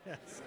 Yes.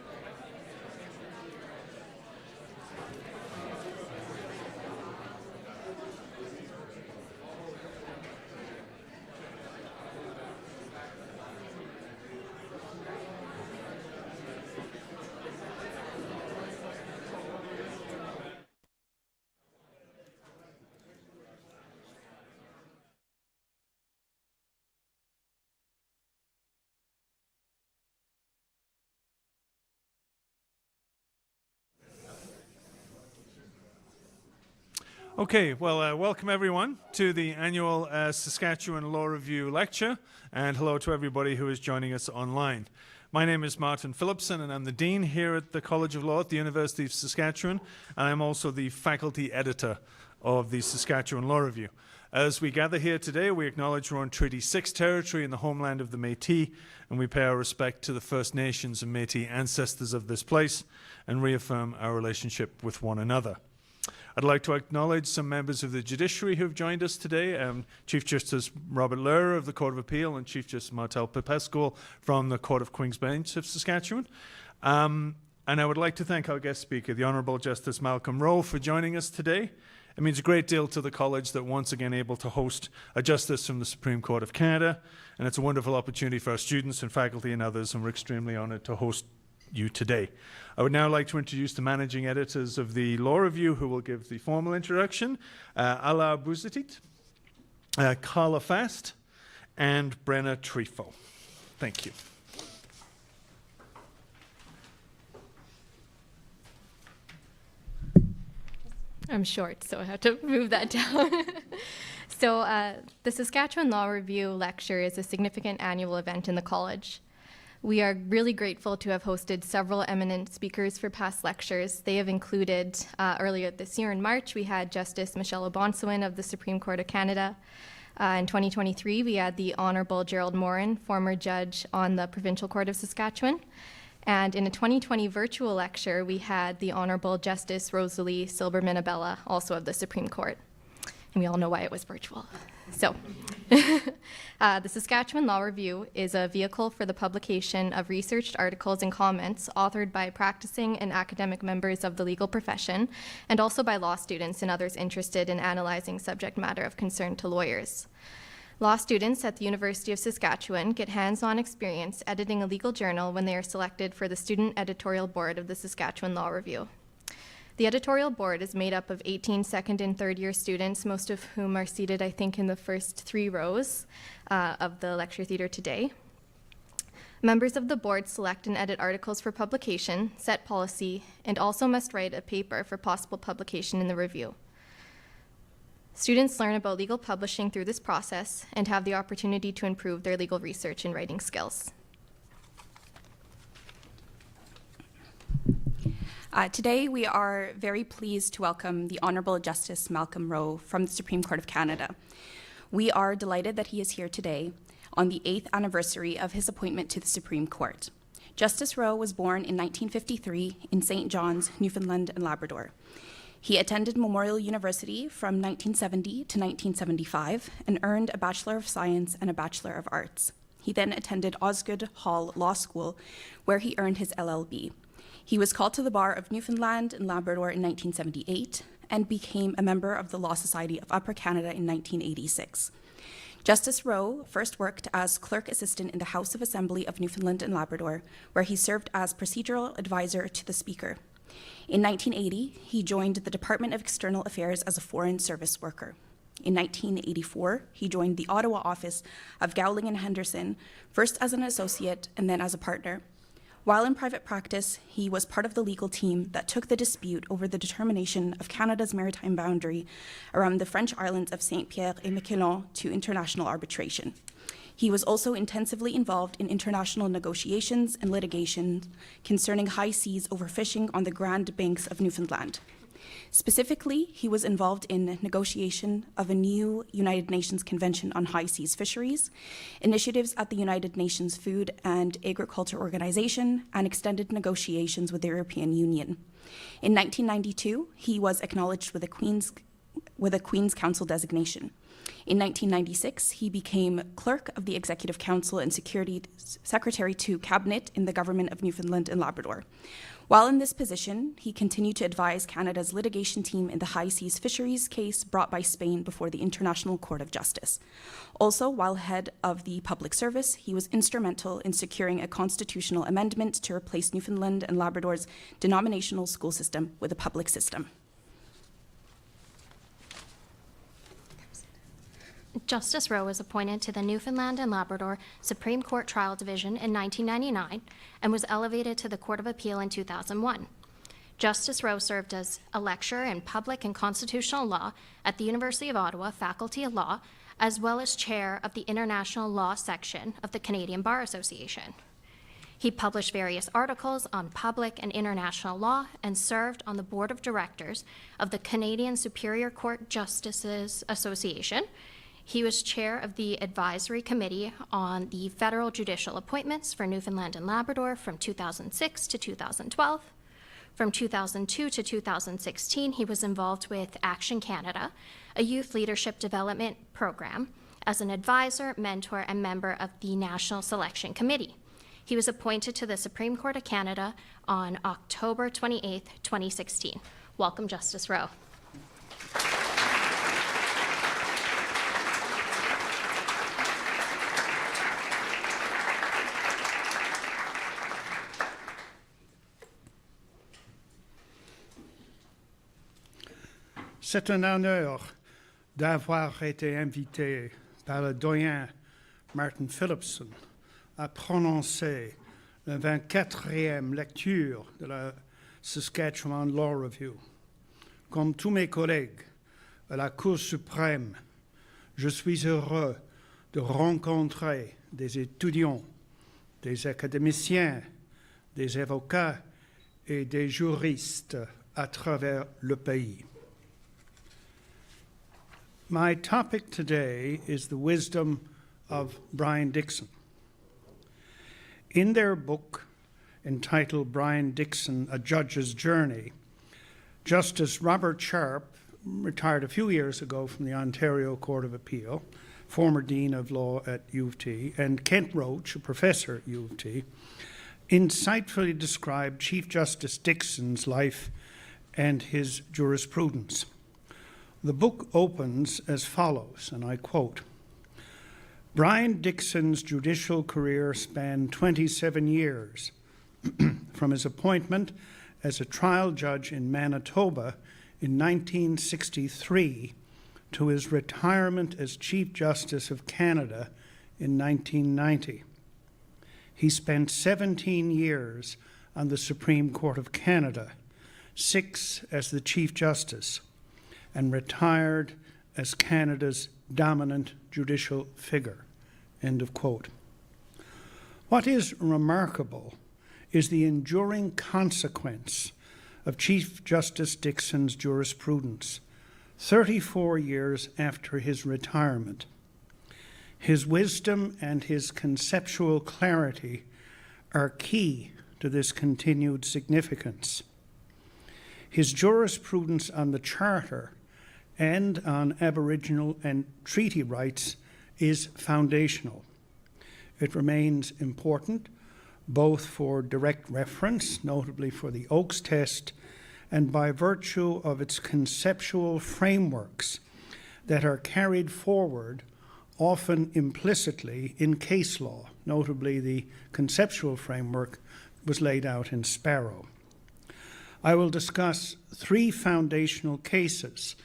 Okay, well, welcome everyone to the annual Saskatchewan Law Review lecture, and hello to everybody who is joining us online. My name is Martin Phillipson, and I'm the Dean here at the College of Law at the University of Saskatchewan, and I'm also the faculty editor of the Saskatchewan Law Review. As we gather here today, we acknowledge we're on Treaty 6 territory in the homeland of the Métis, and we pay our respect to the First Nations and Métis ancestors of this place, and reaffirm our relationship with one another. I'd like to acknowledge some members of the judiciary who have joined us today, Chief Justice Robert Lehrer of the Court of Appeal and Chief Justice Martel Popescu from the Court of Queen's Bench of Saskatchewan. And I would like to thank our guest speaker, the Honourable Justice Malcolm Rowe, for joining us today. It means a great deal to the college that once again able to host a justice from the Supreme Court of Canada, and it's a wonderful opportunity for our students and faculty and others, and we're extremely honoured to host you today. I would now like to introduce the managing editors of the Law Review, who will give the formal introduction, Ala Buzatit, Carla Fast, and Brenna Trefo. Thank you. I'm short, so I have to move that down. So the Saskatchewan Law Review lecture is a significant annual event in the college. We are really grateful to have hosted several eminent speakers for past lectures. They have included, earlier this year in March, we had Justice Michelle O'Bonsawin of the Supreme Court of Canada. In 2023, we had the Honourable Gerald Morin, former judge on the Provincial Court of Saskatchewan. And in a 2020 virtual lecture, we had the Honourable Justice Rosalie Silberman Abella, also of the Supreme Court. And we all know why it was virtual. So, the Saskatchewan Law Review is a vehicle for the publication of researched articles and comments authored by practicing and academic members of the legal profession, and also by law students and others interested in analyzing subject matter of concern to lawyers. Law students at the University of Saskatchewan get hands-on experience editing a legal journal when they are selected for the student editorial board of the Saskatchewan Law Review. The editorial board is made up of 18 second and third year students, most of whom are seated, I think, in the first 3 rows of the lecture theater today. Members of the board select and edit articles for publication, set policy, and also must write a paper for possible publication in the review. Students learn about legal publishing through this process and have the opportunity to improve their legal research and writing skills. Today, we are very pleased to welcome the Honourable Justice Malcolm Rowe from the Supreme Court of Canada. We are delighted that he is here today on the 8th anniversary of his appointment to the Supreme Court. Justice Rowe was born in 1953 in St. John's, Newfoundland and Labrador. He attended Memorial University from 1970 to 1975 and earned a Bachelor of Science and a Bachelor of Arts. He then attended Osgoode Hall Law School, where he earned his LLB. He was called to the bar of Newfoundland and Labrador in 1978 and became a member of the Law Society of Upper Canada in 1986. Justice Rowe first worked as clerk assistant in the House of Assembly of Newfoundland and Labrador, where he served as procedural advisor to the Speaker. In 1980, he joined the Department of External Affairs as a foreign service worker. In 1984, he joined the Ottawa office of Gowling and Henderson, first as an associate and then as a partner. While in private practice, he was part of the legal team that took the dispute over the determination of Canada's maritime boundary around the French islands of Saint-Pierre and Miquelon to international arbitration. He was also intensively involved in international negotiations and litigation concerning high seas overfishing on the Grand Banks of Newfoundland. Specifically, he was involved in negotiation of a new United Nations Convention on High Seas Fisheries, initiatives at the United Nations Food and Agriculture Organization, and extended negotiations with the European Union. In 1992, he was acknowledged with the Queen's with a Queen's Counsel designation. In 1996, he became Clerk of the Executive Council and Secretary to Cabinet in the Government of Newfoundland and Labrador. While in this position, he continued to advise Canada's litigation team in the high seas fisheries case brought by Spain before the International Court of Justice. Also, while head of the Public Service, he was instrumental in securing a constitutional amendment to replace Newfoundland and Labrador's denominational school system with a public system. Justice Rowe was appointed to the Newfoundland and Labrador Supreme Court Trial Division in 1999 and was elevated to the Court of Appeal in 2001. Justice Rowe served as a lecturer in public and constitutional law at the University of Ottawa Faculty of Law, as well as chair of the International Law section of the Canadian Bar Association. He published various articles on public and international law and served on the board of directors of the Canadian Superior Court Justices Association. He was chair of the advisory committee on the federal judicial appointments for Newfoundland and Labrador from 2006 to 2012. From 2002 to 2016, he was involved with Action Canada, a youth leadership development program, as an advisor, mentor, and member of the National Selection Committee. He was appointed to the Supreme Court of Canada on October 28, 2016. Welcome, Justice Rowe. C'est un honneur d'avoir été invité par le doyen Martin Phillipson à prononcer la 24e lecture de la Saskatchewan Law Review. Comme tous mes collègues à la Cour suprême, je suis heureux de rencontrer des étudiants, des académiciens, des avocats et des juristes à travers le pays. My topic today is the wisdom of Brian Dickson. In their book entitled Brian Dickson, A Judge's Journey, Justice Robert Sharp, retired a few years ago from the Ontario Court of Appeal, former Dean of Law at U of T, and Kent Roach, a professor at U of T, insightfully described Chief Justice Dickson's life and his jurisprudence. The book opens as follows, and I quote, Brian Dickson's judicial career spanned 27 years, from his appointment as a trial judge in Manitoba in 1963 to his retirement as Chief Justice of Canada in 1990. He spent 17 years on the Supreme Court of Canada, 6 as the Chief Justice, and retired as Canada's dominant judicial figure, end of quote. What is remarkable is the enduring consequence of Chief Justice Dickson's jurisprudence 34 years after his retirement. His wisdom and his conceptual clarity are key to this continued significance. His jurisprudence on the Charter and on Aboriginal and treaty rights is foundational. It remains important both for direct reference, notably for the Oakes test, and by virtue of its conceptual frameworks that are carried forward often implicitly in case law, notably the conceptual framework was laid out in Sparrow. I will discuss 3 foundational cases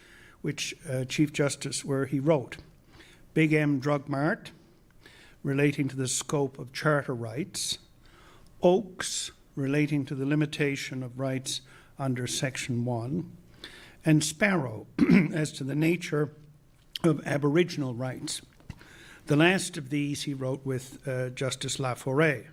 which Chief Justice, where he wrote, Big M Drug Mart, relating to the scope of charter rights, Oakes, relating to the limitation of rights under Section 1, and Sparrow, as to the nature of Aboriginal rights. The last of these he wrote with Justice Laforêt.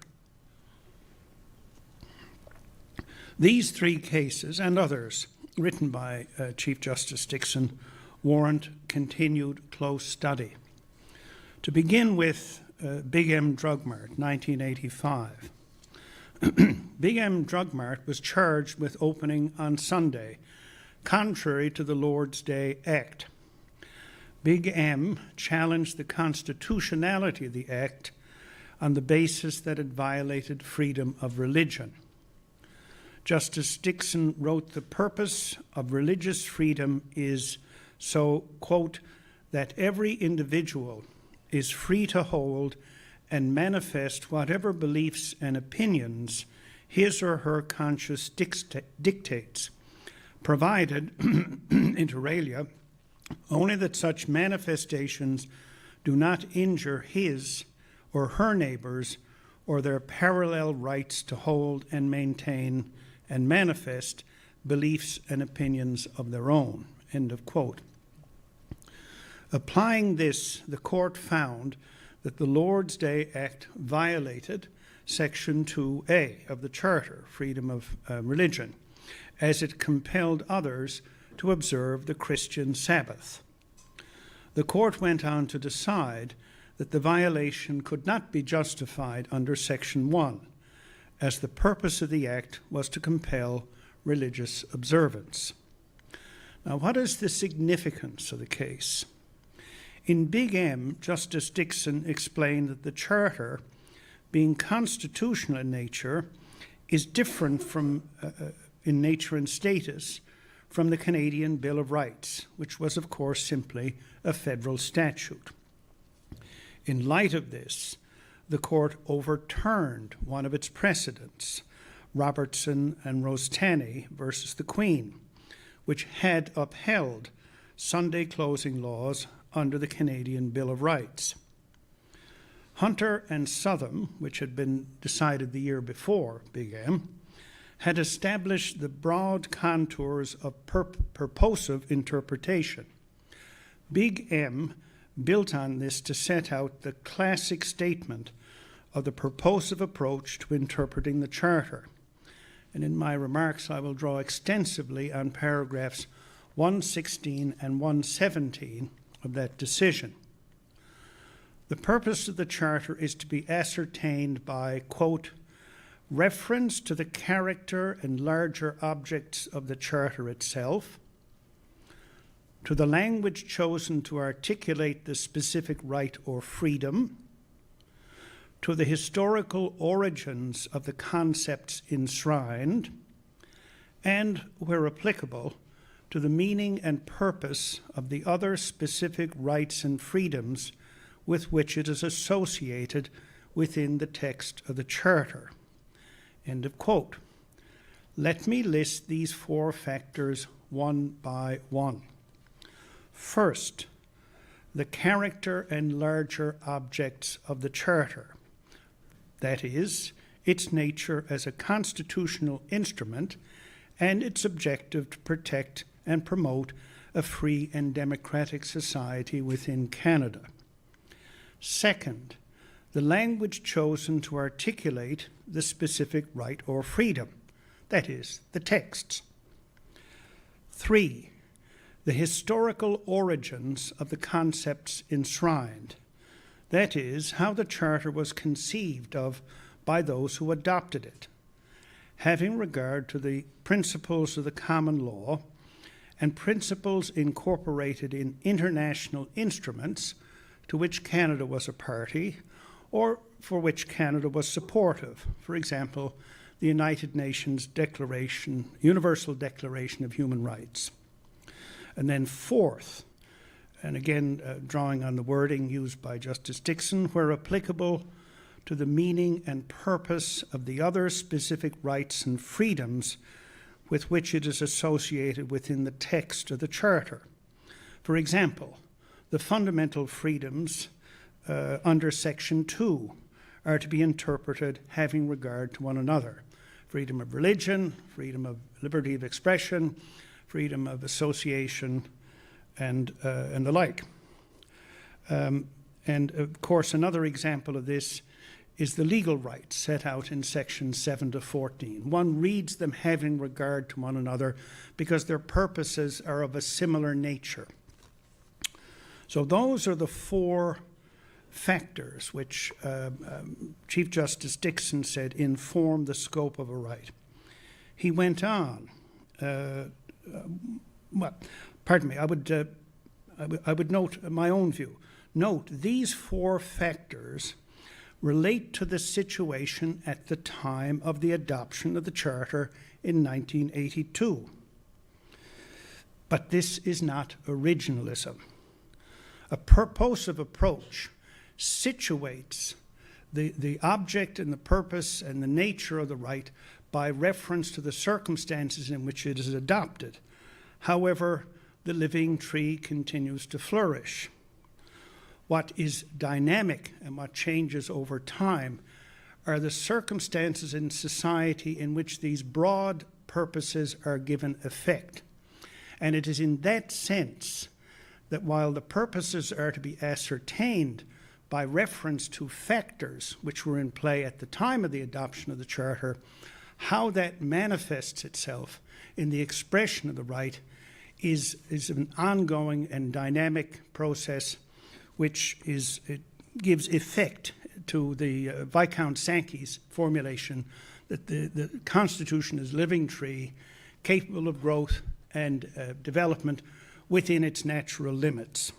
These 3 cases, and others, written by Chief Justice Dickson, warrant continued close study. To begin with Big M Drug Mart, 1985. Big M Drug Mart was charged with opening on Sunday, contrary to the Lord's Day Act. Big M challenged the constitutionality of the act on the basis that it violated freedom of religion. Justice Dickson wrote, "The purpose of religious freedom is so, quote, that every individual is free to hold and manifest whatever beliefs and opinions his or her conscience dictates, provided, inter alia, only that such manifestations do not injure his or her neighbors or their parallel rights to hold and maintain and manifest beliefs and opinions of their own," end of quote. Applying this, the court found that the Lord's Day Act violated Section 2A of the Charter, freedom of religion, as it compelled others to observe the Christian Sabbath. The court went on to decide that the violation could not be justified under Section 1, as the purpose of the act was to compel religious observance. Now, what is the significance of the case? In Big M, Justice Dickson explained that the Charter, being constitutional in nature, is different from, in nature and status from the Canadian Bill of Rights, which was, of course, simply a federal statute. In light of this, the court overturned one of its precedents, Robertson and Rostani versus the Queen, which had upheld Sunday closing laws under the Canadian Bill of Rights. Hunter and Southam, which had been decided the year before Big M, had established the broad contours of purposive interpretation. Big M built on this to set out the classic statement of the purposive approach to interpreting the Charter. And in my remarks, I will draw extensively on paragraphs 116 and 117 of that decision. The purpose of the Charter is to be ascertained by, quote, reference to the character and larger objects of the Charter itself, to the language chosen to articulate the specific right or freedom, to the historical origins of the concepts enshrined, and, where applicable, to the meaning and purpose of the other specific rights and freedoms with which it is associated within the text of the Charter. End of quote. Let me list these four factors one by one. First, the character and larger objects of the Charter. That is, its nature as a constitutional instrument and its objective to protect and promote a free and democratic society within Canada. Second, the language chosen to articulate the specific right or freedom, that is, the texts. 3, the historical origins of the concepts enshrined, that is, how the Charter was conceived of by those who adopted it, having regard to the principles of the common law and principles incorporated in international instruments to which Canada was a party or for which Canada was supportive. For example, the United Nations Declaration, Universal Declaration of Human Rights. And then fourth, and again drawing on the wording used by Justice Dickson, where applicable, to the meaning and purpose of the other specific rights and freedoms with which it is associated within the text of the Charter. For example, the fundamental freedoms under Section 2 are to be interpreted having regard to one another. Freedom of religion, freedom of liberty of expression, freedom of association, and the like. And of course, another example of this is the legal rights set out in Sections 7 to 14. One reads them having regard to one another because their purposes are of a similar nature. So those are the four factors which Chief Justice Dickson said inform the scope of a right. He went on well, pardon me, I would note my own view. Note, these four factors relate to the situation at the time of the adoption of the Charter in 1982. But this is not originalism. A purposive approach situates the object and the purpose and the nature of the right by reference to the circumstances in which it is adopted. However, the living tree continues to flourish. What is dynamic and what changes over time are the circumstances in society in which these broad purposes are given effect. And it is in that sense that while the purposes are to be ascertained by reference to factors which were in play at the time of the adoption of the Charter, how that manifests itself in the expression of the right is an ongoing and dynamic process which gives effect to the Viscount Sankey's formulation that the Constitution is a living tree capable of growth and development within its natural limits.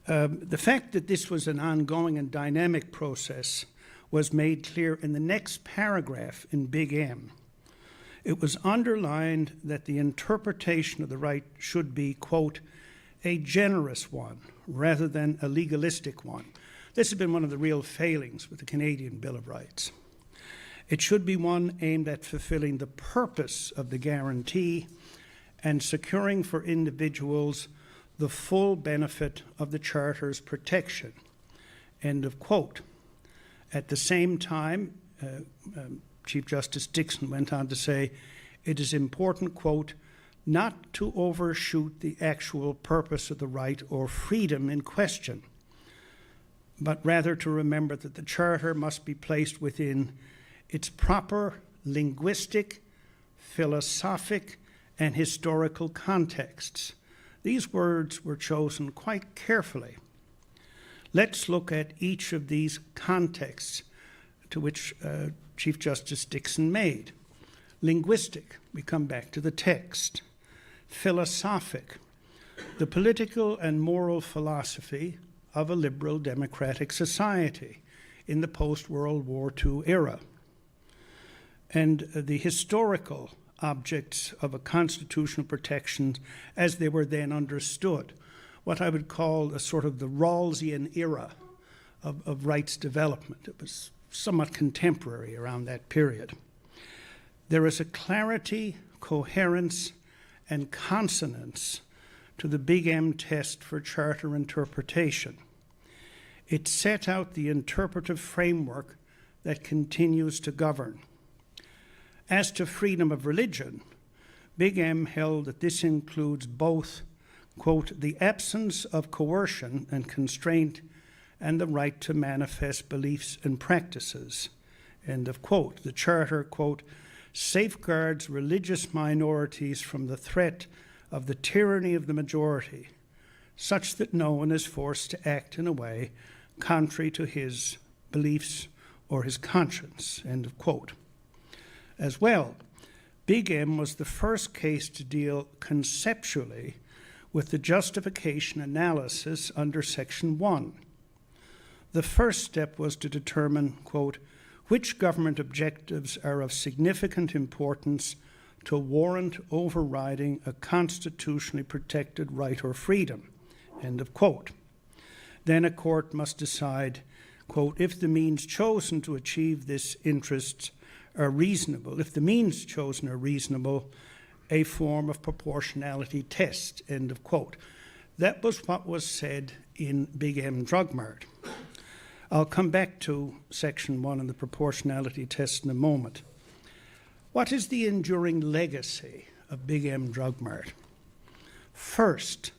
The fact that this was an ongoing and dynamic process was made clear in the next paragraph in Big M. It was underlined that the interpretation of the right should be, quote, a generous one rather than a legalistic one. This has been one of the real failings with the Canadian Bill of Rights. It should be one aimed at fulfilling the purpose of the guarantee and securing for individuals the full benefit of the Charter's protection. End of quote. At the same time, Chief Justice Dickson went on to say, it is important, quote, not to overshoot the actual purpose of the right or freedom in question, but rather to remember that the Charter must be placed within its proper linguistic, philosophic, and historical contexts. These words were chosen quite carefully. Let's look at each of these contexts to which Chief Justice Dickson made. Linguistic, we come back to the text. Philosophic, the political and moral philosophy of a liberal democratic society in the post-World War II era. And the historical objects of a constitutional protection as they were then understood, what I would call a sort of the Rawlsian era of rights development. It was somewhat contemporary around that period. There is a clarity, coherence, and consonance to the Big M test for Charter interpretation. It set out the interpretive framework that continues to govern. As to freedom of religion, Big M held that this includes both, quote, the absence of coercion and constraint and the right to manifest beliefs and practices, end of quote. The Charter, quote, safeguards religious minorities from the threat of the tyranny of the majority, such that no one is forced to act in a way contrary to his beliefs or his conscience, end of quote. As well, Big M was the first case to deal conceptually with the justification analysis under Section 1. The first step was to determine, quote, which government objectives are of significant importance to warrant overriding a constitutionally protected right or freedom, end of quote. Then a court must decide, quote, if the means chosen to achieve this interest are reasonable, if the means chosen are reasonable, a form of proportionality test, end of quote. That was what was said in Big M Drug Mart. I'll come back to Section 1 and the proportionality test in a moment. What is the enduring legacy of Big M Drug Mart? First,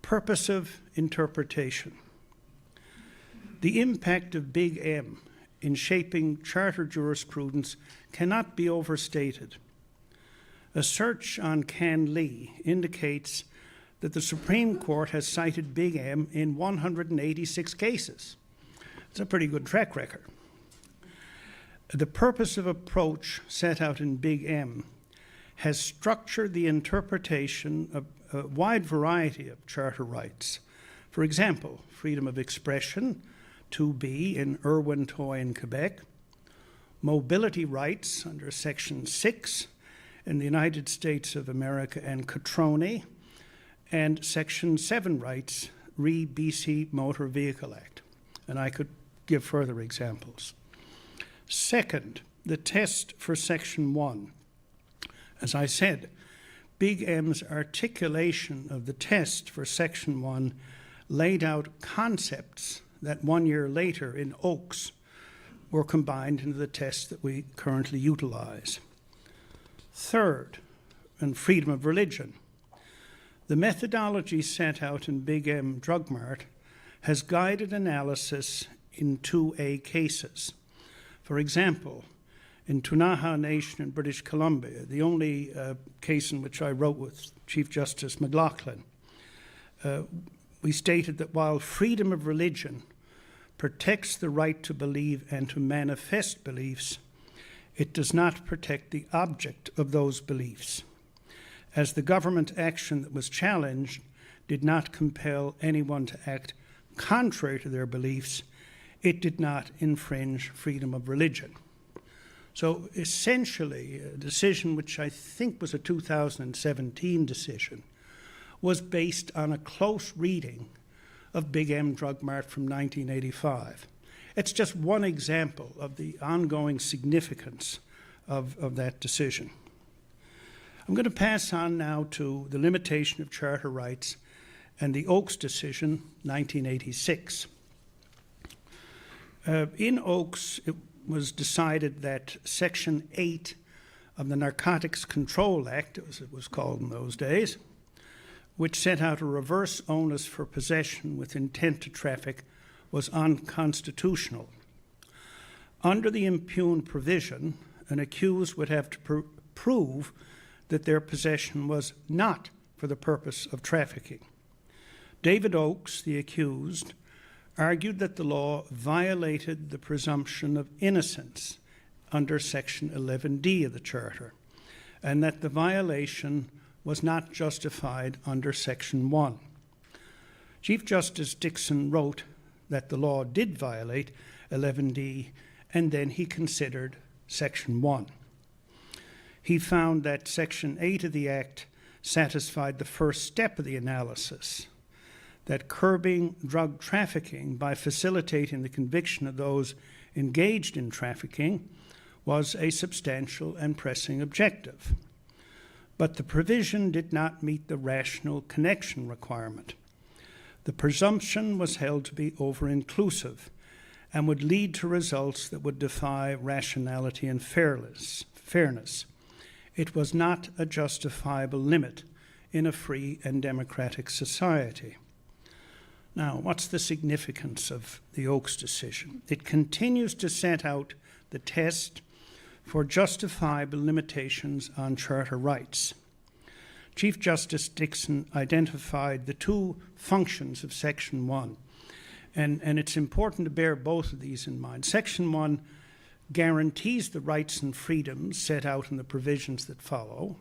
purposive interpretation. The impact of Big M in shaping Charter jurisprudence cannot be overstated. A search on CanLII indicates that the Supreme Court has cited Big M in 186 cases. It's a pretty good track record. The purposive approach set out in Big M has structured the interpretation of a wide variety of charter rights. For example, freedom of expression, 2B in Irwin-Toy in Quebec, mobility rights under Section 6 in the United States of America and Catroni, and Section 7 rights, re BC Motor Vehicle Act. And I could give further examples. Second, the test for Section 1. As I said, Big M's articulation of the test for Section 1 laid out concepts that 1 year later in Oakes were combined into the test that we currently utilize. Third, and freedom of religion. The methodology set out in Big M Drug Mart has guided analysis in 2A cases. For example, in Tunaha Nation in British Columbia, the only case in which I wrote with Chief Justice McLaughlin, we stated that while freedom of religion protects the right to believe and to manifest beliefs, it does not protect the object of those beliefs. As the government action that was challenged did not compel anyone to act contrary to their beliefs, it did not infringe freedom of religion. So essentially, a decision which I think was a 2017 decision was based on a close reading of Big M Drug Mart from 1985. It's just one example of the ongoing significance of that decision. I'm going to pass on now to the limitation of charter rights and the Oakes decision, 1986. In Oakes, it was decided that Section 8 of the Narcotics Control Act, as it was called in those days, which set out a reverse onus for possession with intent to traffic, was unconstitutional. Under the impugned provision, an accused would have to prove that their possession was not for the purpose of trafficking. David Oakes, the accused, argued that the law violated the presumption of innocence under Section 11D of the Charter, and that the violation was not justified under Section 1. Chief Justice Dixon wrote that the law did violate 11D, and then he considered Section 1. He found that Section 8 of the Act satisfied the first step of the analysis, that curbing drug trafficking by facilitating the conviction of those engaged in trafficking was a substantial and pressing objective. But the provision did not meet the rational connection requirement. The presumption was held to be over-inclusive and would lead to results that would defy rationality and fairness. It was not a justifiable limit in a free and democratic society. Now, what's the significance of the Oakes decision? It continues to set out the test for justifiable limitations on charter rights. Chief Justice Dixon identified the two functions of Section 1, and it's important to bear both of these in mind. Section 1 guarantees the rights and freedoms set out in the provisions that follow.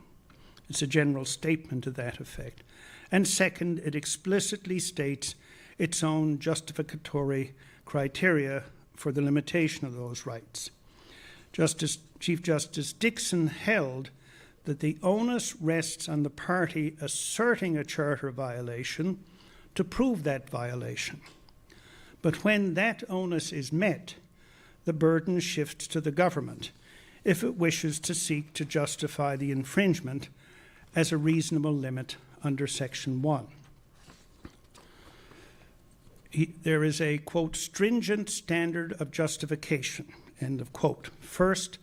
It's a general statement to that effect. And second, it explicitly states its own justificatory criteria for the limitation of those rights. Chief Justice Dixon held that the onus rests on the party asserting a charter violation to prove that violation. But when that onus is met, the burden shifts to the government if it wishes to seek to justify the infringement as a reasonable limit under Section 1. There is a, quote, stringent standard of justification, end of quote. First,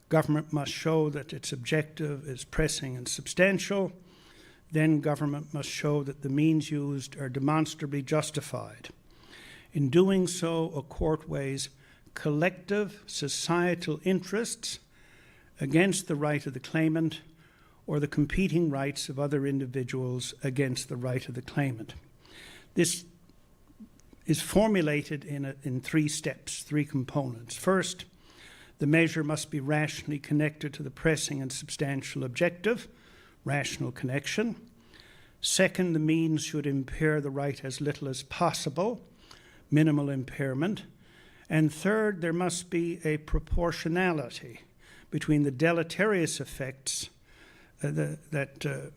government must show that its objective is pressing and substantial. Then government must show that the means used are demonstrably justified. In doing so, a court weighs collective societal interests against the right of the claimant or the competing rights of other individuals against the right of the claimant. This is formulated in three steps, three components. First, The measure must be rationally connected to the pressing and substantial objective, rational connection. Second, the means should impair the right as little as possible, minimal impairment. And third, there must be a proportionality between the deleterious effects that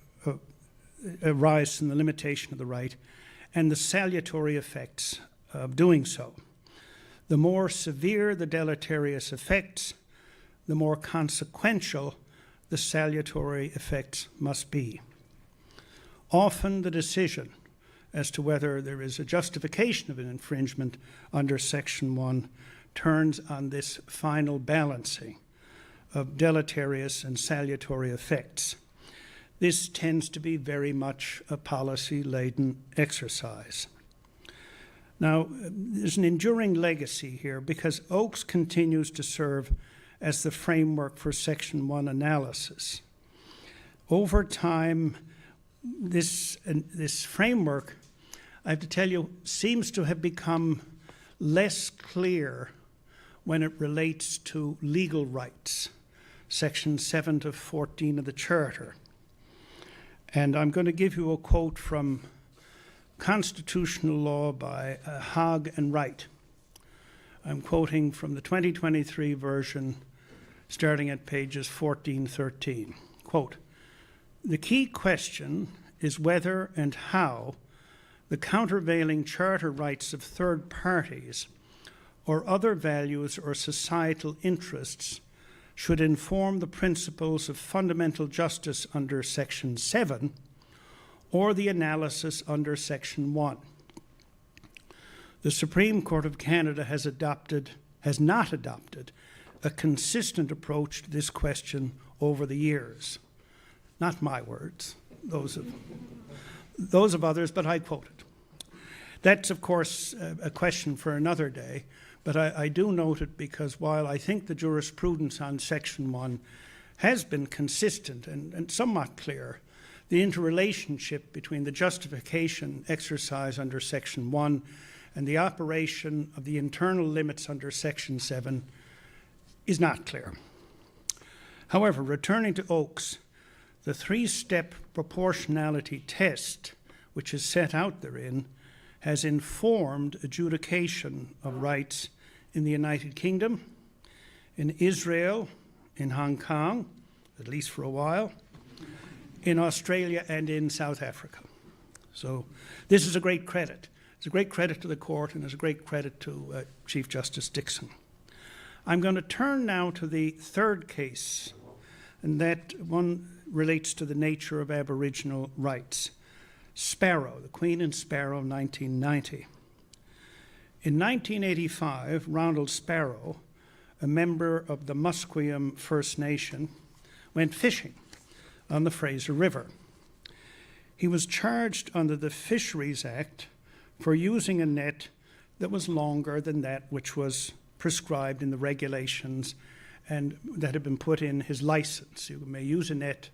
arise from the limitation of the right and the salutary effects of doing so. The more severe the deleterious effects, the more consequential the salutary effects must be. Often the decision as to whether there is a justification of an infringement under Section 1 turns on this final balancing of deleterious and salutary effects. This tends to be very much a policy-laden exercise. Now, there's an enduring legacy here because Oakes continues to serve as the framework for Section 1 analysis. Over time, this framework, I have to tell you, seems to have become less clear when it relates to legal rights, Section 7 to 14 of the Charter. And I'm going to give you a quote from Constitutional Law by Haag and Wright. I'm quoting from the 2023 version, starting at pages 14-13. Quote, "The key question is whether and how the countervailing charter rights of third parties or other values or societal interests should inform the principles of fundamental justice under Section 7 or the analysis under Section 1. The Supreme Court of Canada has not adopted a consistent approach to this question over the years." Not my words, those of others, but I quote it. That's, of course, a question for another day, but I do note it because while I think the jurisprudence on Section 1 has been consistent and somewhat clear, the interrelationship between the justification exercise under Section 1 and the operation of the internal limits under Section 7 is not clear. However, returning to Oakes, the three-step proportionality test, which is set out therein, has informed adjudication of rights in the United Kingdom, in Israel, in Hong Kong, at least for a while, in Australia and in South Africa. So this is a great credit. It's a great credit to the court and it's a great credit to Chief Justice Dickson. I'm going to turn now to the third case, and that one relates to the nature of Aboriginal rights. Sparrow, the Queen and Sparrow, 1990. In 1985, Ronald Sparrow, a member of the Musqueam First Nation, went fishing on the Fraser River. He was charged under the Fisheries Act for using a net that was longer than that which was prescribed in the regulations and that had been put in his license. You may use a net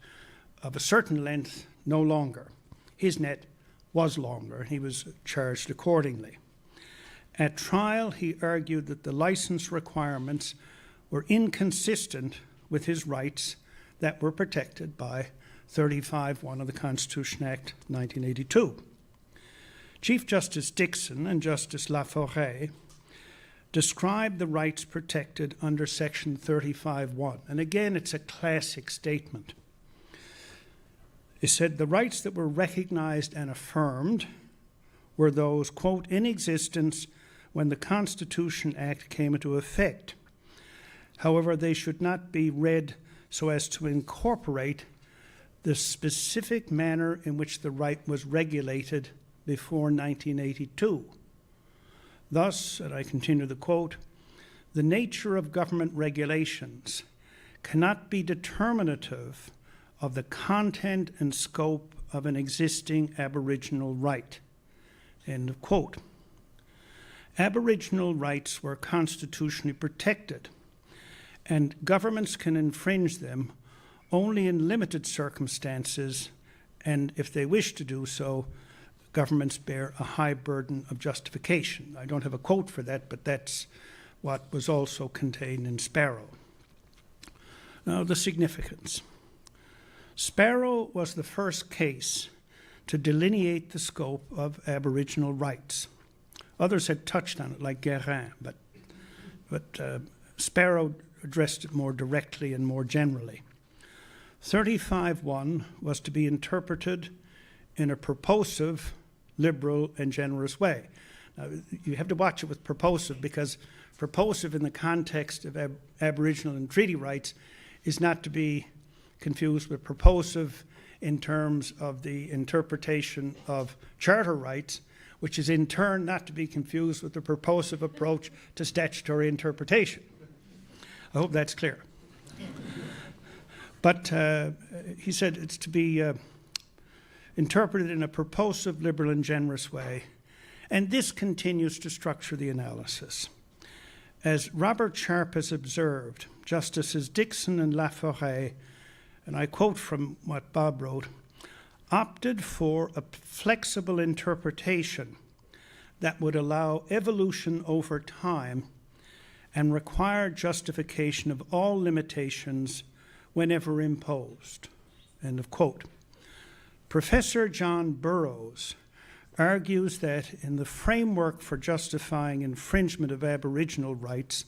of a certain length, no longer. His net was longer, and he was charged accordingly. At trial, he argued that the license requirements were inconsistent with his rights that were protected by 35(1) of the Constitution Act 1982. Chief Justice Dickson and Justice Laforêt described the rights protected under Section 35(1). And again, it's a classic statement. He said the rights that were recognized and affirmed were those, quote, in existence when the Constitution Act came into effect. However, they should not be read so as to incorporate the specific manner in which the right was regulated before 1982. Thus, and I continue the quote, the nature of government regulations cannot be determinative of the content and scope of an existing Aboriginal right. End of quote. Aboriginal rights were constitutionally protected, and governments can infringe them only in limited circumstances, and if they wish to do so, governments bear a high burden of justification. I don't have a quote for that, but that's what was also contained in Sparrow. Now, the significance. Sparrow was the first case to delineate the scope of Aboriginal rights. Others had touched on it, like Guérin, but Sparrow addressed it more directly and more generally. 35.1 was to be interpreted in a purposive, liberal, and generous way. Now, you have to watch it with purposive, because purposive in the context of Aboriginal and treaty rights is not to be confused with purposive in terms of the interpretation of charter rights, which is in turn not to be confused with the purposive approach to statutory interpretation. I hope that's clear. But he said it's to be interpreted in a purposive, liberal, and generous way. And this continues to structure the analysis. As Robert Sharp has observed, Justices Dickson and Laforêt, and I quote from what Bob wrote, opted for a flexible interpretation that would allow evolution over time and require justification of all limitations whenever imposed. End of quote. Professor John Burroughs argues that in the framework for justifying infringement of Aboriginal rights,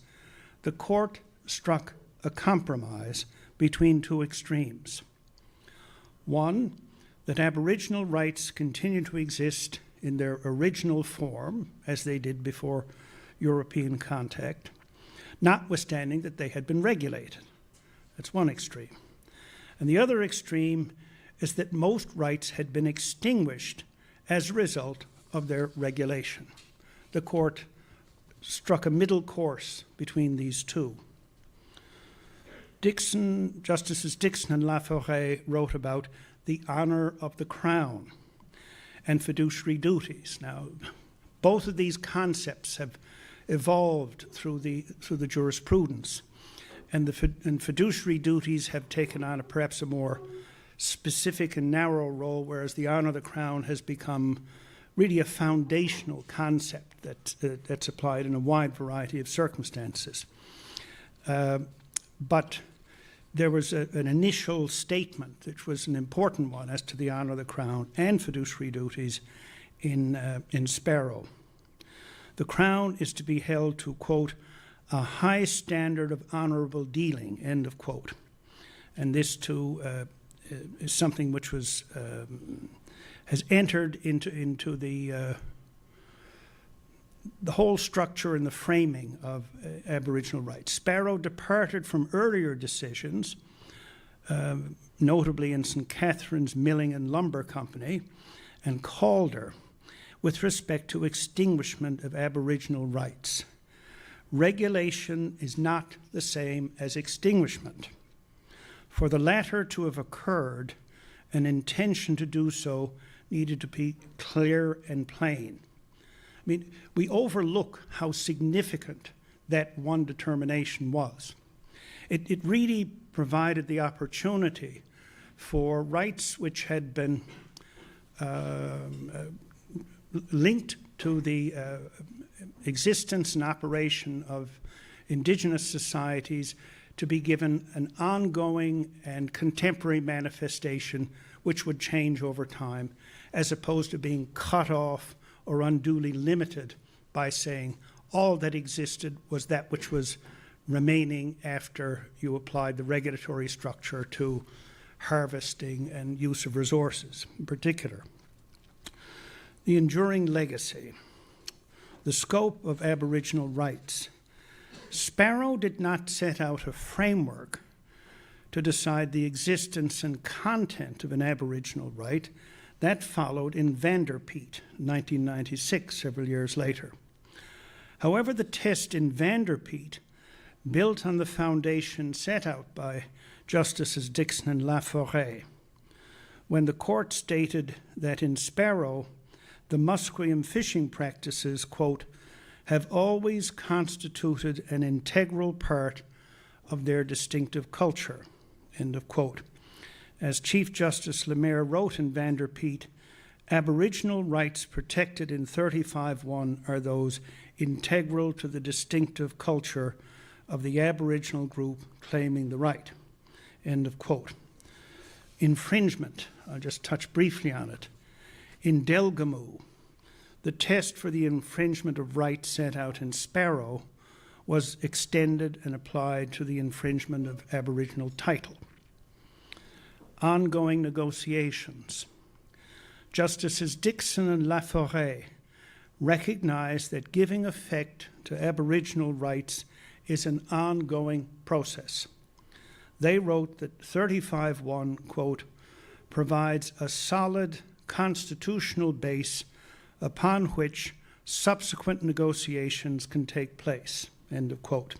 the court struck a compromise between two extremes. One, that Aboriginal rights continue to exist in their original form, as they did before European contact, notwithstanding that they had been regulated. That's one extreme. And the other extreme is that most rights had been extinguished as a result of their regulation. The court struck a middle course between these two. Justices Dickson and Laforêt wrote about the honour of the Crown and fiduciary duties. Now, both of these concepts have evolved through the jurisprudence, and fiduciary duties have taken on perhaps a more specific and narrow role, whereas the honour of the Crown has become really a foundational concept that's applied in a wide variety of circumstances. But there was an initial statement, which was an important one, as to the honour of the Crown and fiduciary duties in Sparrow. The Crown is to be held to, quote, a high standard of honourable dealing, end of quote. And this, too, is something which was has entered into the whole structure and the framing of Aboriginal rights. Sparrow departed from earlier decisions, notably in St. Catherine's Milling and Lumber Company and Calder, with respect to extinguishment of Aboriginal rights. Regulation is not the same as extinguishment. For the latter to have occurred, an intention to do so needed to be clear and plain. I mean, we overlook how significant that one determination was. It really provided the opportunity for rights which had been linked to the existence and operation of Indigenous societies to be given an ongoing and contemporary manifestation which would change over time, as opposed to being cut off or unduly limited by saying all that existed was that which was remaining after you applied the regulatory structure to harvesting and use of resources in particular. The enduring legacy, the scope of Aboriginal rights. Sparrow did not set out a framework to decide the existence and content of an Aboriginal right. That followed in Vanderpeet, 1996, several years later. However, the test in Vanderpeet built on the foundation set out by Justices Dickson and Laforêt, when the court stated that in Sparrow, the Musqueam fishing practices, quote, have always constituted an integral part of their distinctive culture, end of quote. As Chief Justice Lemaire wrote in Vanderpeet, Aboriginal rights protected in 35(1) are those integral to the distinctive culture of the Aboriginal group claiming the right. End of quote. Infringement, I'll just touch briefly on it. In Delgamu, the test for the infringement of rights set out in Sparrow was extended and applied to the infringement of Aboriginal title. Ongoing negotiations. Justices Dickson and Laforêt recognized that giving effect to Aboriginal rights is an ongoing process. They wrote that 35(1), quote, provides a solid constitutional base upon which subsequent negotiations can take place, end of quote.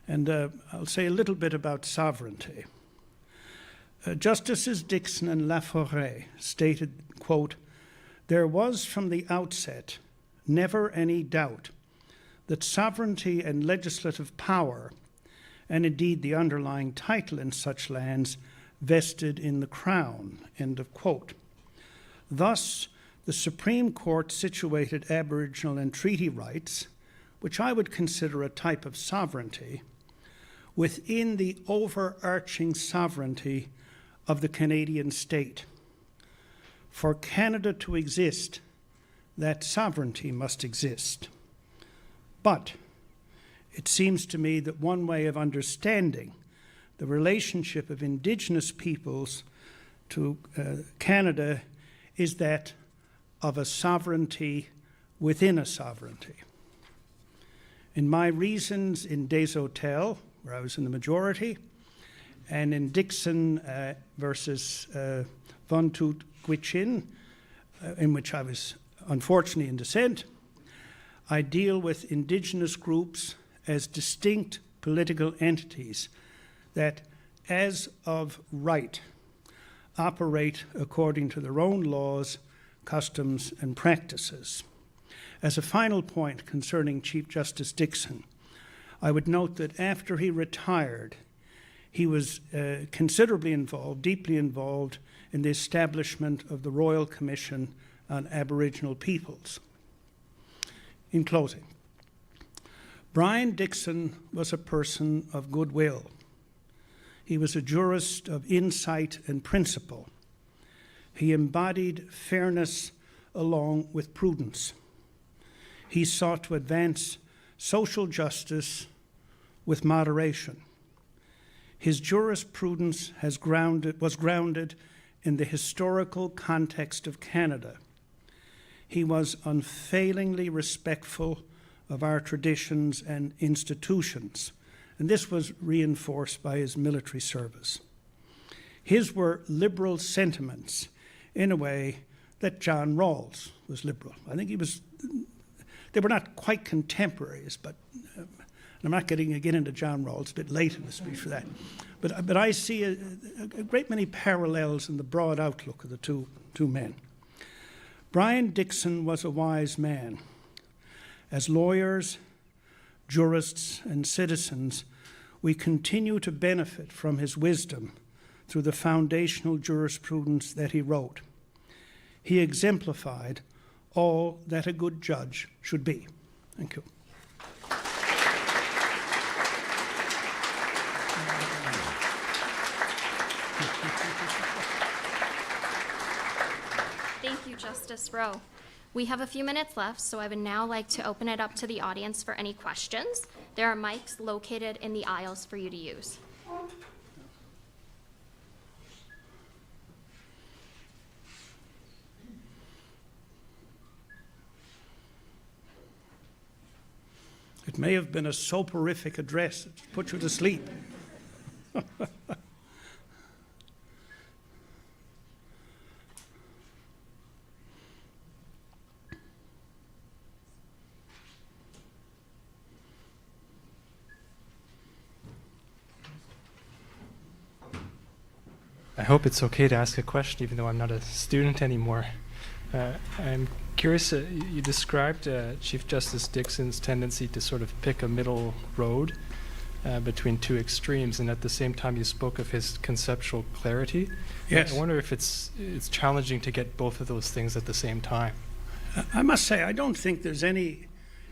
And I'll say a little bit about sovereignty. Justices Dickson and Laforêt stated, quote, there was from the outset never any doubt that sovereignty and legislative power, and indeed the underlying title in such lands, vested in the Crown, end of quote. Thus, the Supreme Court situated Aboriginal and treaty rights, which I would consider a type of sovereignty, within the overarching sovereignty of the Canadian state. For Canada to exist, that sovereignty must exist. But it seems to me that one way of understanding the relationship of Indigenous peoples to Canada is that of a sovereignty within a sovereignty. In my reasons in Des Hôtels, where I was in the majority, and in Dickson versus Von Tut Gwichin, in which I was unfortunately in dissent, I deal with Indigenous groups as distinct political entities that, as of right, operate according to their own laws, customs, and practices. As a final point concerning Chief Justice Dickson, I would note that after he retired, he was considerably involved, deeply involved, in the establishment of the Royal Commission on Aboriginal Peoples. In closing, Brian Dickson was a person of goodwill. He was a jurist of insight and principle. He embodied fairness along with prudence. He sought to advance social justice with moderation. His jurisprudence was grounded in the historical context of Canada. He was unfailingly respectful of our traditions and institutions, and this was reinforced by his military service. His were liberal sentiments in a way that John Rawls was liberal. I think they were not quite contemporaries, but I'm not getting again into John Rawls, a bit late in the speech for that. But I see a great many parallels in the broad outlook of the two men. Brian Dickson was a wise man. As lawyers, jurists, and citizens, we continue to benefit from his wisdom through the foundational jurisprudence that he wrote. He exemplified all that a good judge should be. Thank you. Thank you, Justice Rowe. We have a few minutes left, so I would now like to open it up to the audience for any questions. There are mics located in the aisles for you to use. It may have been a soporific address that put you to sleep. I hope it's okay to ask a question, even though I'm not a student anymore. I'm curious, you described Chief Justice Dickson's tendency to sort of pick a middle road. between two extremes, and at the same time you spoke of his conceptual clarity. Yes. I wonder if it's challenging to get both of those things at the same time. I must say, I don't think there's any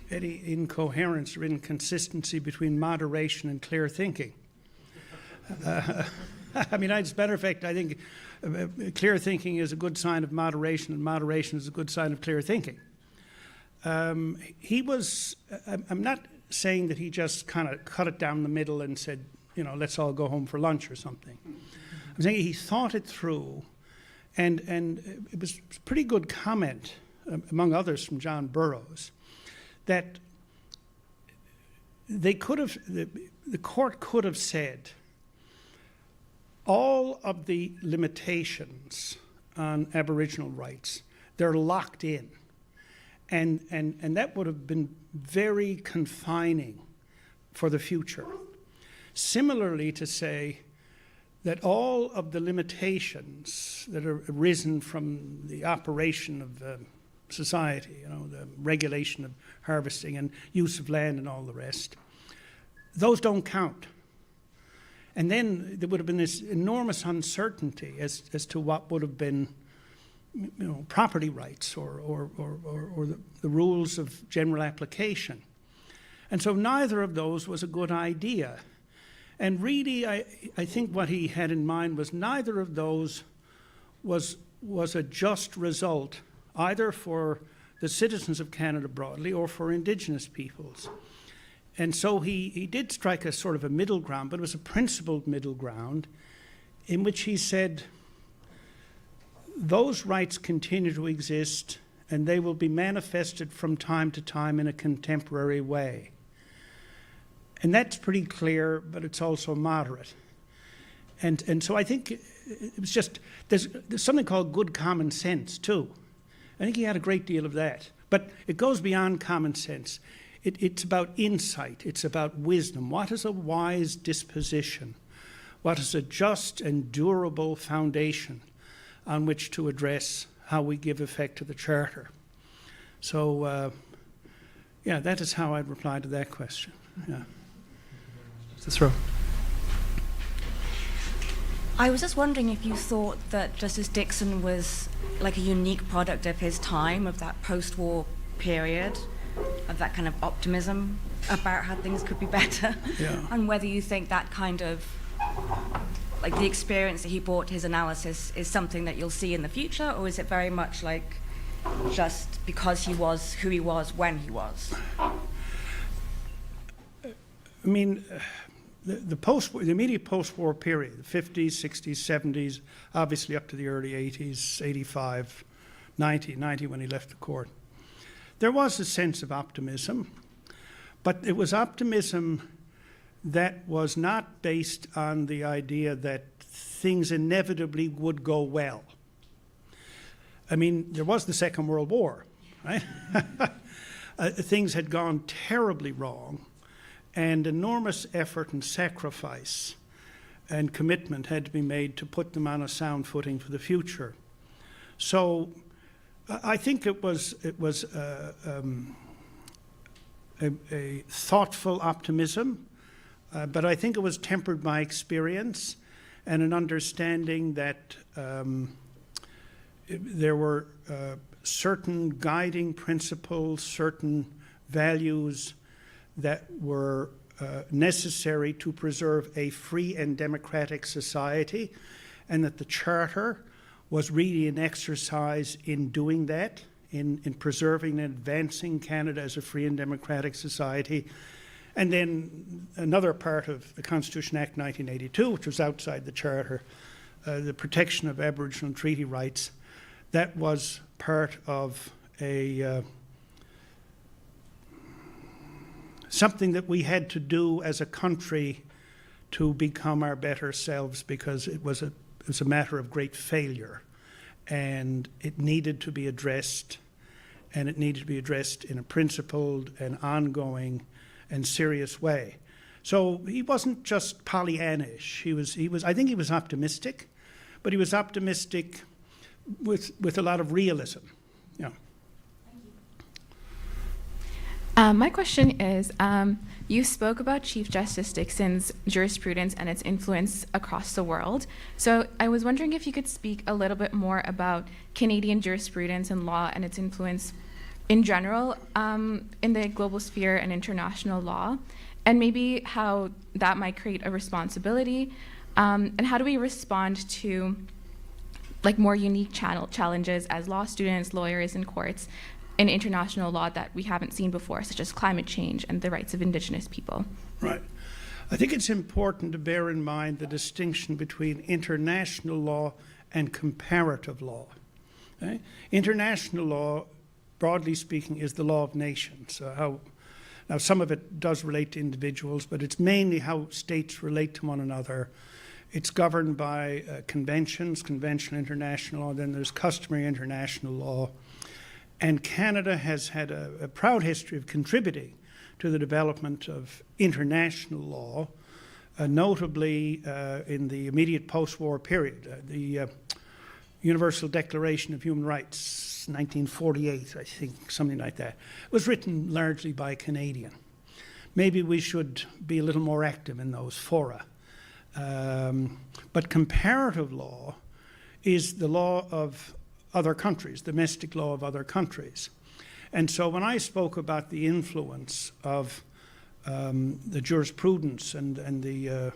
incoherence or inconsistency between moderation and clear thinking. I mean, as a matter of fact, I think clear thinking is a good sign of moderation, and moderation is a good sign of clear thinking. I'm not saying that he just kind of cut it down the middle and said, you know, let's all go home for lunch or something. I'm saying he thought it through, and it was a pretty good comment, among others from John Burroughs, that the court could have said all of the limitations on Aboriginal rights, they're locked in. And that would have been very confining for the future. Similarly, to say that all of the limitations that are arisen from the operation of society, you know, the regulation of harvesting and use of land and all the rest, those don't count. And then there would have been this enormous uncertainty as to what would have been, you know, property rights or the rules of general application. And so neither of those was a good idea. And really, I think what he had in mind was neither of those was a just result, either for the citizens of Canada broadly or for Indigenous peoples. And so he did strike a sort of a middle ground, but it was a principled middle ground in which he said, those rights continue to exist and they will be manifested from time to time in a contemporary way. And that's pretty clear, but it's also moderate. And so I think it was just, there's something called good common sense too. I think he had a great deal of that. But it goes beyond common sense. It's about insight. It's about wisdom. What is a wise disposition? What is a just and durable foundation on which to address how we give effect to the Charter? So, yeah, that is how I'd reply to that question. Yeah. Justice Rowe. I was just wondering if you thought that Justice Dixon was like a unique product of his time, of that post-war period, of that kind of optimism about how things could be better, Yeah. and whether you think that kind of, like the experience that he brought to his analysis is something that you'll see in the future, or is it very much like just because he was who he was when he was? I mean, the immediate post-war period, the 50s, 60s, 70s, obviously up to the early 80s, 85, 90 when he left the court, there was a sense of optimism, but it was optimism that was not based on the idea that things inevitably would go well. I mean, there was the Second World War, right? Things had gone terribly wrong, and enormous effort and sacrifice and commitment had to be made to put them on a sound footing for the future. So I think it was a thoughtful optimism, but I think it was tempered by experience and an understanding that there were certain guiding principles, certain values that were necessary to preserve a free and democratic society, and that the Charter was really an exercise in doing that, in preserving and advancing Canada as a free and democratic society. And then another part of the Constitution Act 1982, which was outside the Charter, the protection of Aboriginal treaty rights, that was part of a something that we had to do as a country to become our better selves, because it was a matter of great failure, and it needed to be addressed, and it needed to be addressed in a principled and ongoing and serious way. So he wasn't just Pollyannish. He was. I think he was optimistic, but he was optimistic with a lot of realism. Yeah. My question is, you spoke about Chief Justice Dixon's jurisprudence and its influence across the world. So I was wondering if you could speak a little bit more about Canadian jurisprudence and law and its influence in general in the global sphere and international law, and maybe how that might create a responsibility, and how do we respond to like more unique challenges as law students, lawyers, and courts in international law that we haven't seen before, such as climate change and the rights of Indigenous people. Right. I think it's important to bear in mind the distinction between international law and comparative law. Okay? International law, broadly speaking, is the law of nations. Now, some of it does relate to individuals, but it's mainly how states relate to one another. It's governed by conventions, conventional international law, then there's customary international law. And Canada has had a proud history of contributing to the development of international law, notably in the immediate post-war period. The Universal Declaration of Human Rights, 1948, I think, something like that, was written largely by a Canadian. Maybe we should be a little more active in those fora. But comparative law is the law of other countries, domestic law of other countries. And so when I spoke about the influence of the jurisprudence and the,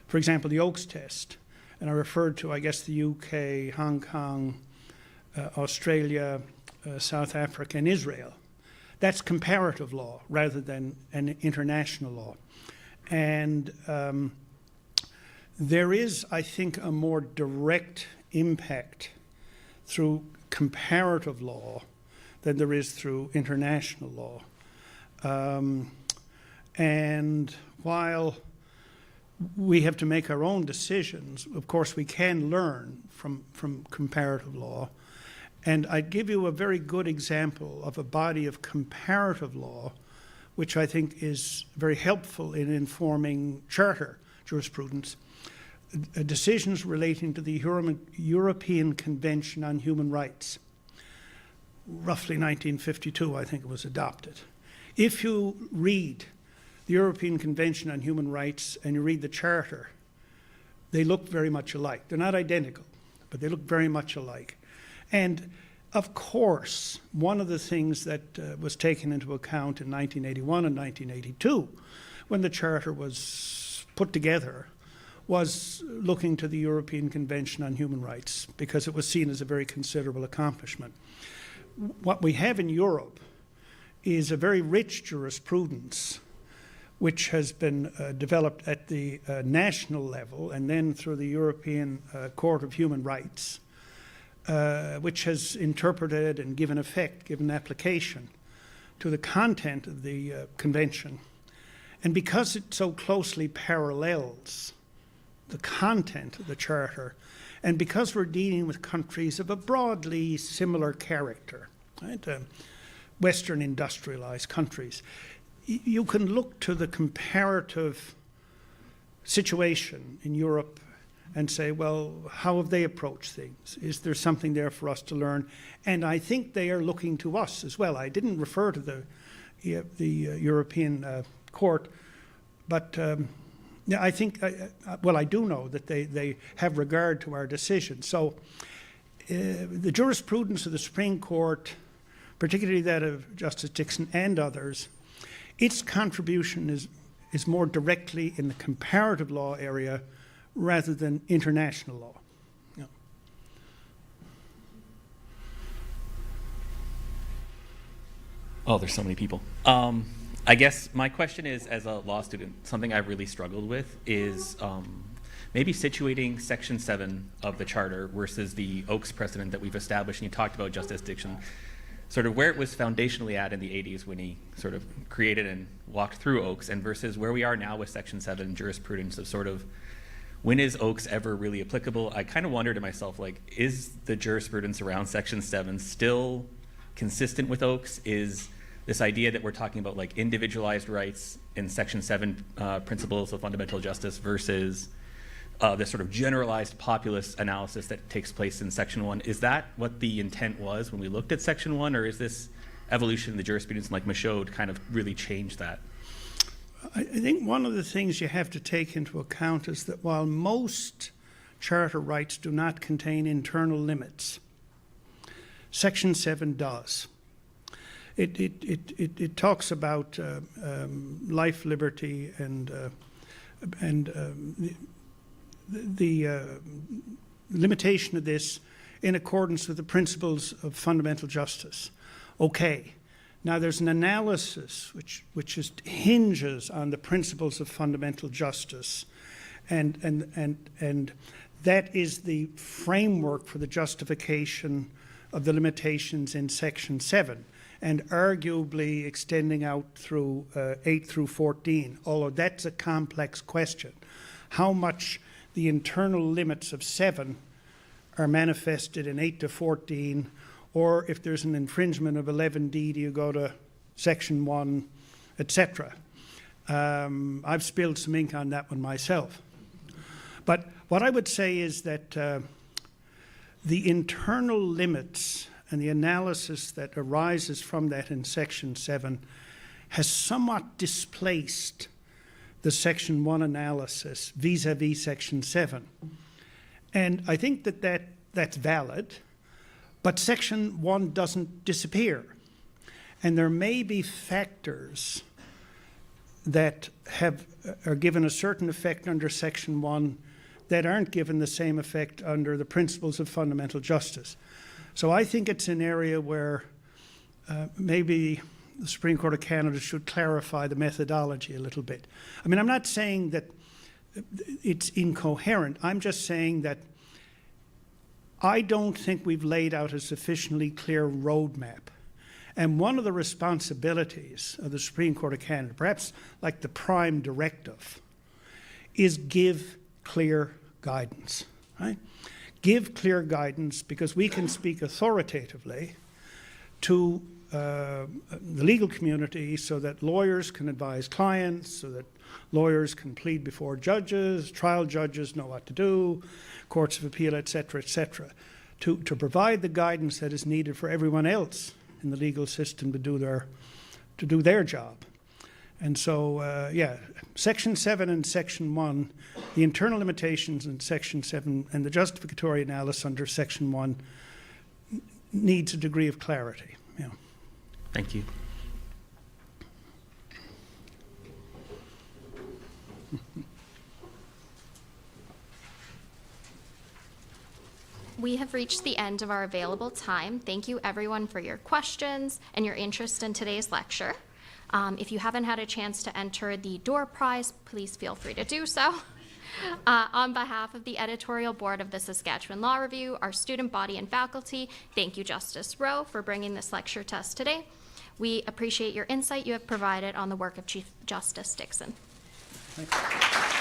for example, the Oakes test, and I referred to, I guess, the UK, Hong Kong, Australia, South Africa, and Israel, that's comparative law rather than an international law. And there is, I think, a more direct impact through comparative law than there is through international law. And while we have to make our own decisions, of course we can learn from comparative law. And I'd give you a very good example of a body of comparative law which I think is very helpful in informing charter jurisprudence. Decisions relating to the European Convention on Human Rights. Roughly 1952, I think it was adopted. If you read the European Convention on Human Rights and you read the Charter, they look very much alike. They're not identical, but they look very much alike. And of course, one of the things that was taken into account in 1981 and 1982, when the Charter was put together, was looking to the European Convention on Human Rights because it was seen as a very considerable accomplishment. What we have in Europe is a very rich jurisprudence which has been developed at the national level and then through the European Court of Human Rights, which has interpreted and given effect, given application to the content of the convention. And because it so closely parallels the content of the Charter, and because we're dealing with countries of a broadly similar character, right? Western industrialized countries, you can look to the comparative situation in Europe and say, well, how have they approached things? Is there something there for us to learn? And I think they are looking to us as well. I didn't refer to the European Court, but yeah, I think, well, I do know that they have regard to our decision. So the jurisprudence of the Supreme Court, particularly that of Justice Dixon and others, its contribution is more directly in the comparative law area rather than international law. Yeah. Oh, there's so many people. I guess my question is, as a law student, something I've really struggled with is maybe situating Section 7 of the Charter versus the Oakes precedent that we've established, and you talked about Justice Dixon, sort of where it was foundationally at in the 80s when he sort of created and walked through Oakes, and versus where we are now with Section 7 jurisprudence of sort of, when is Oakes ever really applicable? I kind of wonder to myself, like, is the jurisprudence around Section 7 still consistent with Oakes? Is this idea that we're talking about like individualized rights in Section 7 principles of fundamental justice versus this sort of generalized populist analysis that takes place in Section 1, is that what the intent was when we looked at Section 1, or is this evolution in the jurisprudence like Michaud kind of really changed that? I think one of the things you have to take into account is that while most charter rights do not contain internal limits, Section 7 does. It talks about life, liberty, and the limitation of this in accordance with the principles of fundamental justice. Okay. Now there's an analysis which just hinges on the principles of fundamental justice, and that is the framework for the justification of the limitations in Section 7, and arguably extending out through 8 through 14, although that's a complex question. How much the internal limits of 7 are manifested in 8 to 14, or if there's an infringement of 11D, do you go to Section 1, etc. I've spilled some ink on that one myself. But what I would say is that the internal limits and the analysis that arises from that in Section 7 has somewhat displaced the Section 1 analysis vis-a-vis Section 7. And I think that's valid. But Section 1 doesn't disappear. And there may be factors that are given a certain effect under Section 1 that aren't given the same effect under the principles of fundamental justice. So I think it's an area where maybe the Supreme Court of Canada should clarify the methodology a little bit. I mean, I'm not saying that it's incoherent. I'm just saying that I don't think we've laid out a sufficiently clear roadmap. And one of the responsibilities of the Supreme Court of Canada, perhaps like the prime directive, is give clear guidance, right? Give clear guidance, because we can speak authoritatively to the legal community so that lawyers can advise clients, so that lawyers can plead before judges, trial judges know what to do, courts of appeal, etc., to provide the guidance that is needed for everyone else in the legal system to do their job. And so, Section 7 and Section 1, the internal limitations in Section 7 and the justificatory analysis under Section 1 needs a degree of clarity. Yeah. Thank you. We have reached the end of our available time. Thank you everyone for your questions and your interest in today's lecture. If you haven't had a chance to enter the door prize, please feel free to do so. On behalf of the editorial board of the Saskatchewan Law Review, our student body and faculty, thank you, Justice Rowe, for bringing this lecture to us today. We appreciate your insight you have provided on the work of Chief Justice Dickson. Thank you.